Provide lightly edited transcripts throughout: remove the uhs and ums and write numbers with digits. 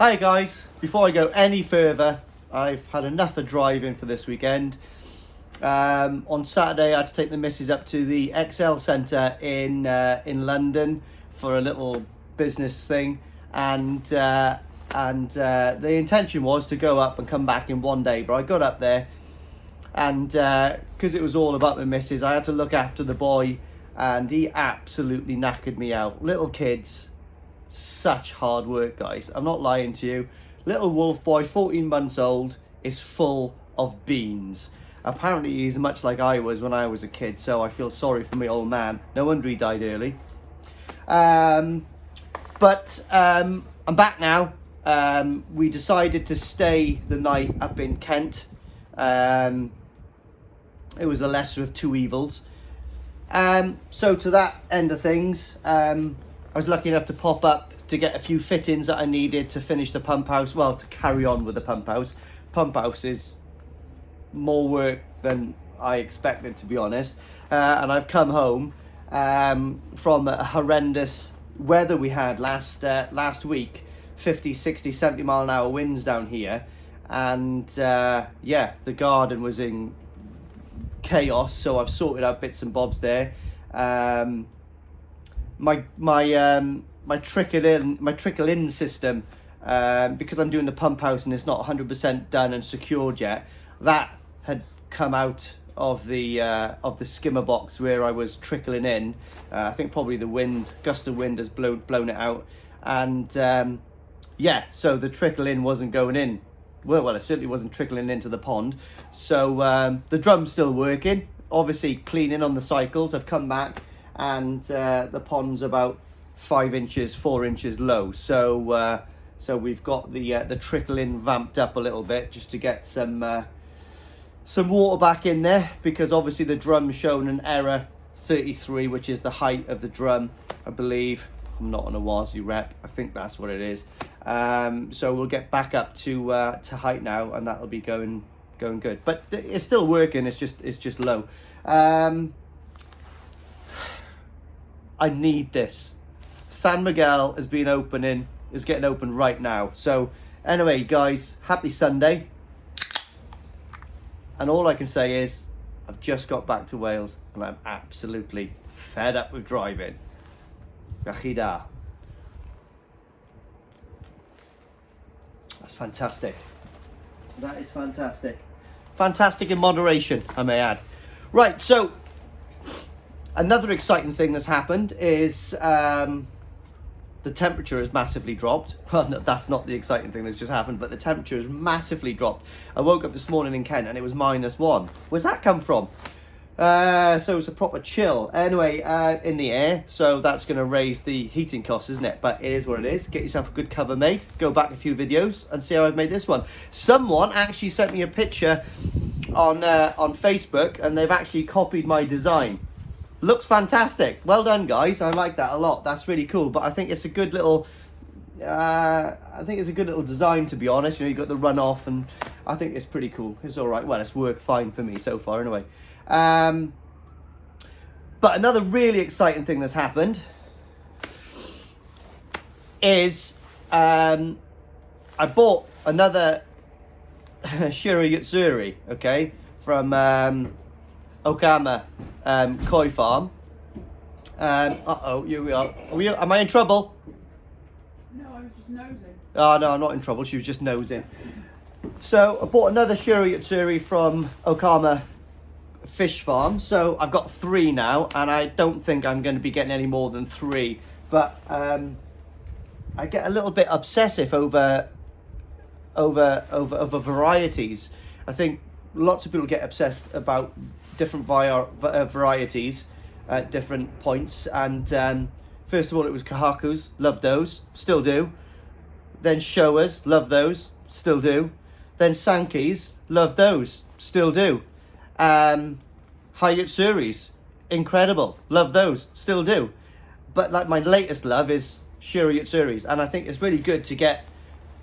Hi guys, before I go any further, I've had enough of driving for this weekend. On Saturday I had to take the missus up to the XL Centre in London for a little business thing, and the intention was to go up and come back in one day, but I got up there and because it was all about the missus, I had to look after the boy and he absolutely knackered me out. Little kids, such hard work, guys. I'm not lying to you. Little wolf boy, 14 months old, is full of beans. Apparently he's much like I was when I was a kid, so I feel sorry for my old man. No wonder he died early. I'm back now. We decided to stay the night up in Kent. It was the lesser of two evils. So to that end of things, I was lucky enough to pop up to get a few fittings that I needed to finish the pump house. Well, to carry on with the pump house. Pump house is more work than I expected, to be honest. And I've come home from a horrendous weather we had last week. 50, 60, 70 mile an hour winds down here. And yeah, the garden was in chaos, so I've sorted out bits and bobs there. My trickle in system, because I'm doing the pump house and it's not 100% done and secured yet, that had come out of the skimmer box where I was trickling in. I think probably the gust of wind has blown it out, and yeah, so the trickle in wasn't going in. Well, it certainly wasn't trickling into the pond. So the drum's still working. Obviously cleaning on the cycles. I've come back and the pond's about 4 inches low. So we've got the trickle in vamped up a little bit just to get some water back in there, because obviously the drum's shown an error 33, which is the height of the drum, I believe. I'm not on a Wazoo rep. I think that's what it is. So we'll get back up to height now, and that'll be going good. But it's still working. It's just low. I need this. San Miguel is getting open right now. So anyway, guys, happy Sunday. And all I can say is I've just got back to Wales and I'm absolutely fed up with driving. Gachida. That's fantastic. That is fantastic. Fantastic in moderation, I may add. Right, so another exciting thing that's happened is the temperature has massively dropped. Well, no, that's not the exciting thing that's just happened, but the temperature has massively dropped. I woke up this morning in Kent and it was -1. Where's that come from? So it's a proper chill. Anyway, in the air, so that's going to raise the heating costs, isn't it? But it is what it is. Get yourself a good cover made. Go back a few videos and see how I've made this one. Someone actually sent me a picture on Facebook, and they've actually copied my design. Looks fantastic. Well done, guys. I like that a lot. That's really cool. But I think it's a good little design, to be honest. You know, you got the runoff, and I think it's pretty cool. It's all right. Well, it's worked fine for me so far, anyway. But another really exciting thing that's happened is I bought another Shiro Utsuri, okay, from Okama Koi Farm. Here we are. Am I in trouble? No, I was just nosing. Oh, no, I'm not in trouble. She was just nosing. So I bought another Shiro Utsuri from Okama Fish Farm. So I've got 3 now, and I don't think I'm going to be getting any more than 3. But I get a little bit obsessive over varieties. I think lots of people get obsessed about different varieties at different points. And first of all, it was Kahakus, loved those, still do. Then Showas, love those, still do. Then Sankis, love those, still do. Hayatsuris, incredible, love those, still do. But like my latest love is Shiro Utsuris, and I think it's really good to get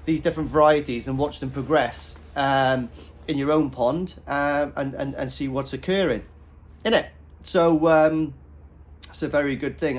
these different varieties and watch them progress in your own pond, and see what's occurring in it. So it's a very good thing.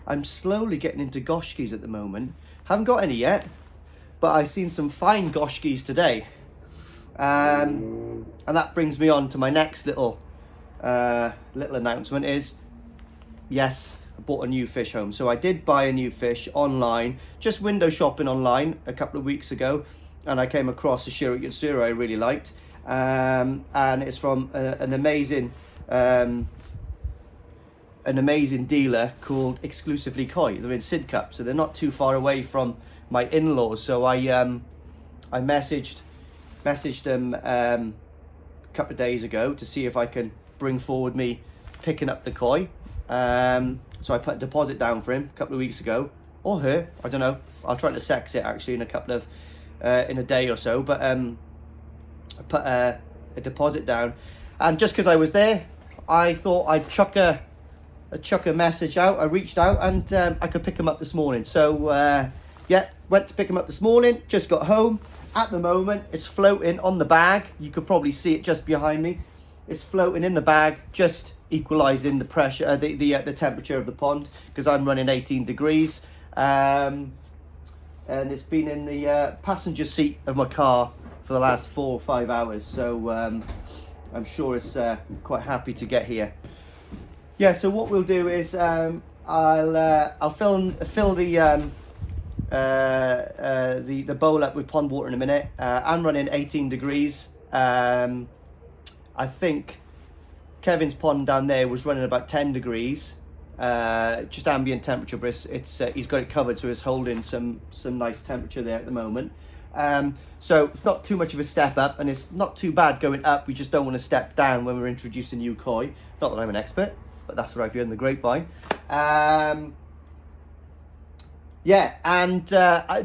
I'm slowly getting into goshkis at the moment. Haven't got any yet, but I've seen some fine goshkis today. And that brings me on to my next little announcement is, yes, I bought a new fish home. So I did buy a new fish online, just window shopping online a couple of weeks ago, and I came across a Shiro Utsuri I really liked, and it's from an amazing dealer called Exclusively Koi. They're in Sidcup, so they're not too far away from my in-laws. So I messaged them a couple of days ago to see if I can bring forward me picking up the koi. So I put a deposit down for him a couple of weeks ago, or her, I don't know. I'll try to sex it actually in a day or so. But I put a deposit down, and just because I was there, I thought I'd chuck a message out. I reached out, and I could pick him up this morning. So yeah, went to pick him up this morning. Just got home. At the moment, it's floating on the bag. You could probably see it just behind me. It's floating in the bag, just equalising the pressure, the temperature of the pond, because I'm running 18 degrees. And it's been in the passenger seat of my car for the last 4 or 5 hours. So I'm sure it's quite happy to get here. Yeah. So what we'll do is I'll fill the bowl up with pond water in a minute. I'm running 18 degrees. I think Kevin's pond down there was running about 10 degrees, just ambient temperature, but he's got it covered, so it's holding some nice temperature there at the moment. So it's not too much of a step up, and it's not too bad going up. We just don't want to step down when we're introducing new koi. Not that I'm an expert, but that's what I've heard in the grapevine. Yeah, and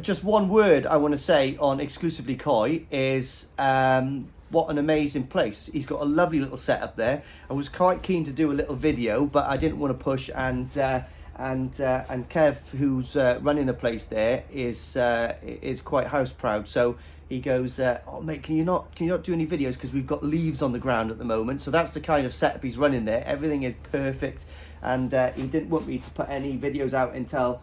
just one word I want to say on Exclusively Koi is what an amazing place. He's got a lovely little setup there. I was quite keen to do a little video, but I didn't want to push, and Kev, who's running the place there, is quite house proud. So he goes, oh mate, can you not do any videos, because we've got leaves on the ground at the moment. So that's the kind of setup he's running there. Everything is perfect, and he didn't want me to put any videos out until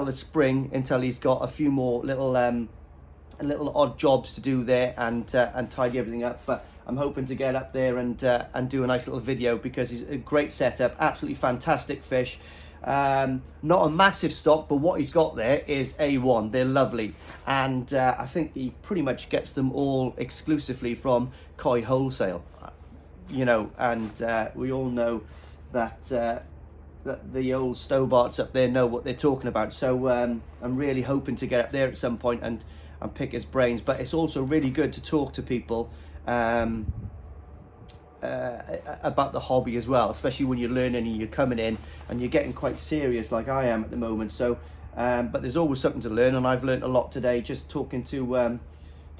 the spring, until he's got a few more little odd jobs to do there, and tidy everything up. But I'm hoping to get up there and do a nice little video, because he's a great setup, absolutely fantastic fish. Not a massive stock, but what he's got there is A1. They're lovely, and I think he pretty much gets them all exclusively from Koi Wholesale. You know, and we all know that the old Stobarts up there know what they're talking about. So I'm really hoping to get up there at some point and pick his brains. But it's also really good to talk to people about the hobby as well, especially when you're learning and you're coming in and you're getting quite serious like I am at the moment. So but there's always something to learn, and I've learned a lot today just talking to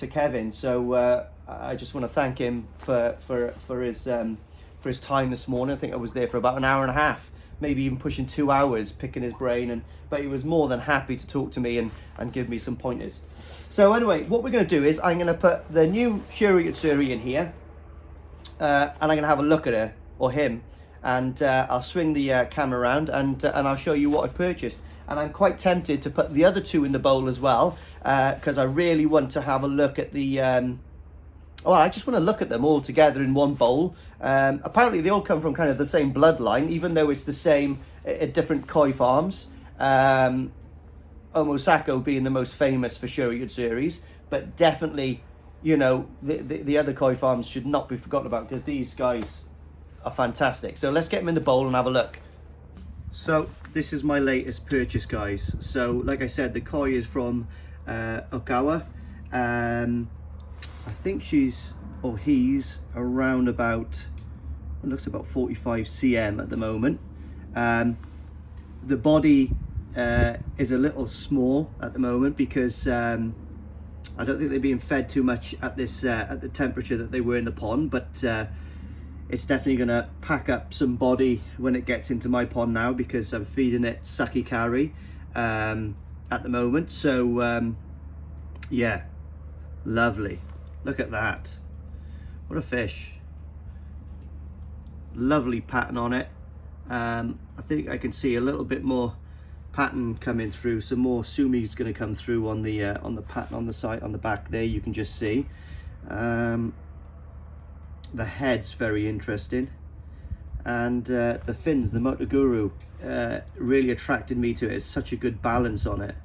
Kevin. So I just want to thank him for his time this morning. I think I was there for about an hour and a half, maybe even pushing 2 hours, picking his brain, but he was more than happy to talk to me and give me some pointers. So anyway, what we're going to do is I'm going to put the new Shiro Utsuri in here, and I'm going to have a look at her, or him, and I'll swing the camera around, and I'll show you what I purchased. And I'm quite tempted to put the other two in the bowl as well, because I really want to have a look at the I just want to look at them all together in one bowl. Apparently they all come from kind of the same bloodline, even though it's the same at different koi farms. Omosako being the most famous for Shiro Utsuris, but definitely, you know, the other koi farms should not be forgotten about, because these guys are fantastic. So let's get them in the bowl and have a look. So this is my latest purchase, guys. So like I said, the koi is from Okawa. I think she's, or he's, around about, it looks about 45 cm at the moment. The body is a little small at the moment, because I don't think they're being fed too much at this at the temperature that they were in the pond, but it's definitely going to pack up some body when it gets into my pond now, because I'm feeding it sake kari at the moment. So yeah, lovely. Look at that, what a fish. Lovely pattern on it. I think I can see a little bit more pattern coming through. Some more sumi's going to come through on the pattern on the side, on the back there. You can just see the head's very interesting, and the fins, the Motoguru, really attracted me to it. It's such a good balance on it.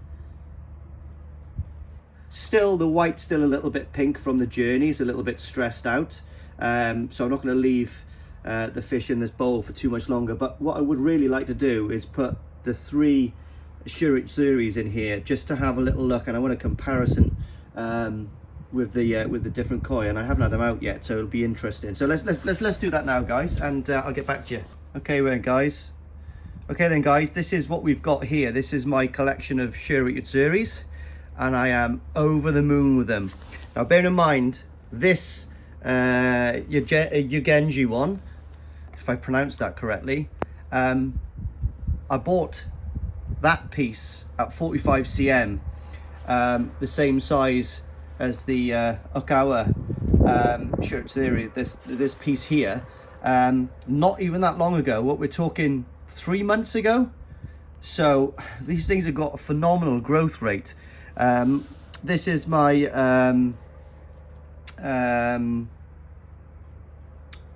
Still, the white's still a little bit pink from the journey. It's a little bit stressed out, so I'm not going to leave the fish in this bowl for too much longer. But what I would really like to do is put the 3 Shiro Utsuris in here just to have a little look, and I want a comparison with the different koi, and I haven't had them out yet, so it'll be interesting. So let's do that now, guys, and I'll get back to you. Okay then, guys. This is what we've got here. This is my collection of Shiro Utsuris, and I am over the moon with them. Now, bear in mind, this Yugenji one, if I pronounced that correctly, I bought that piece at 45 cm, the same size as the Okawa Shiro Utsuri, this piece here, not even that long ago. What we're talking, 3 months ago. So these things have got a phenomenal growth rate. This is my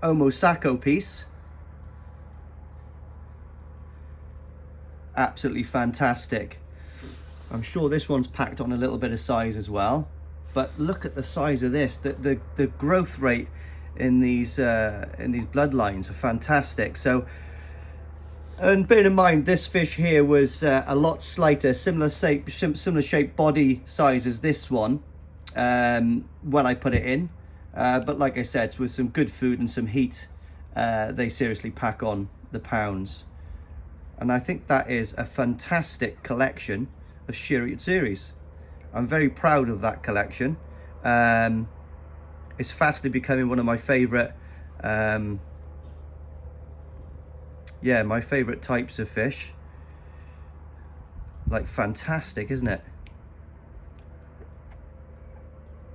Omosako piece. Absolutely fantastic. I'm sure this one's packed on a little bit of size as well, but look at the size of this. The growth rate in these bloodlines are fantastic. So, and bear in mind, this fish here was a lot slighter, similar shape body size as this one when I put it in, but like I said, with some good food and some heat, they seriously pack on the pounds. And I think that is a fantastic collection of Shiro Utsuris. I'm very proud of that collection. It's fastly becoming one of my favorite my favorite types of fish. Like, fantastic, isn't it?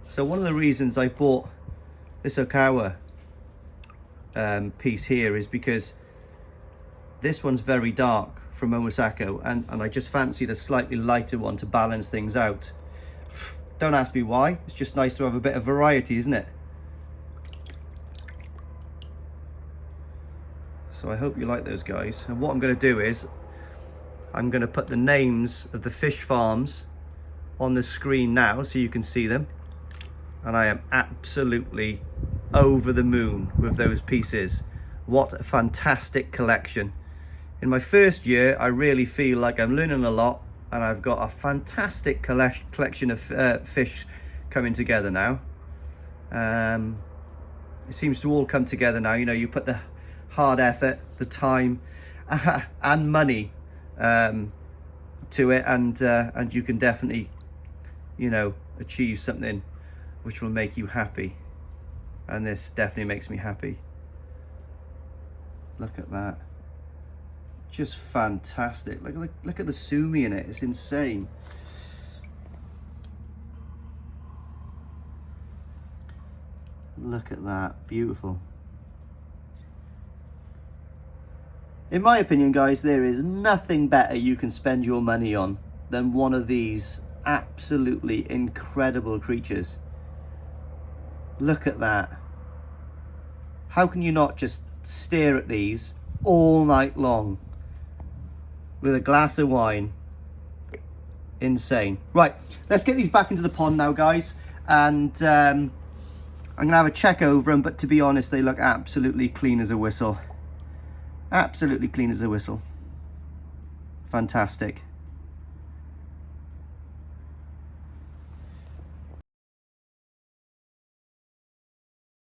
So one of the reasons I bought this Okawa piece here is because this one's very dark from Omosako, and I just fancied a slightly lighter one to balance things out. Don't ask me why, it's just nice to have a bit of variety, isn't it? So I hope you like those guys. And what I'm going to do is I'm going to put the names of the fish farms on the screen now so you can see them. And I am absolutely over the moon with those pieces. What a fantastic collection. In my first year, I really feel like I'm learning a lot, and I've got a fantastic collection of fish coming together now. It seems to all come together now. You know, you put the hard effort, the time and money to it, and you can definitely, you know, achieve something which will make you happy. And this definitely makes me happy. Look at that. Just fantastic. Look at the sumi in it. It's insane. Look at that. Beautiful. In my opinion, guys, there is nothing better you can spend your money on than one of these absolutely incredible creatures. Look at that. How can you not just stare at these all night long with a glass of wine? Insane. Right, let's get these back into the pond now, guys, and I'm gonna have a check over them, but to be honest, they look absolutely clean as a whistle. Absolutely clean as a whistle. Fantastic.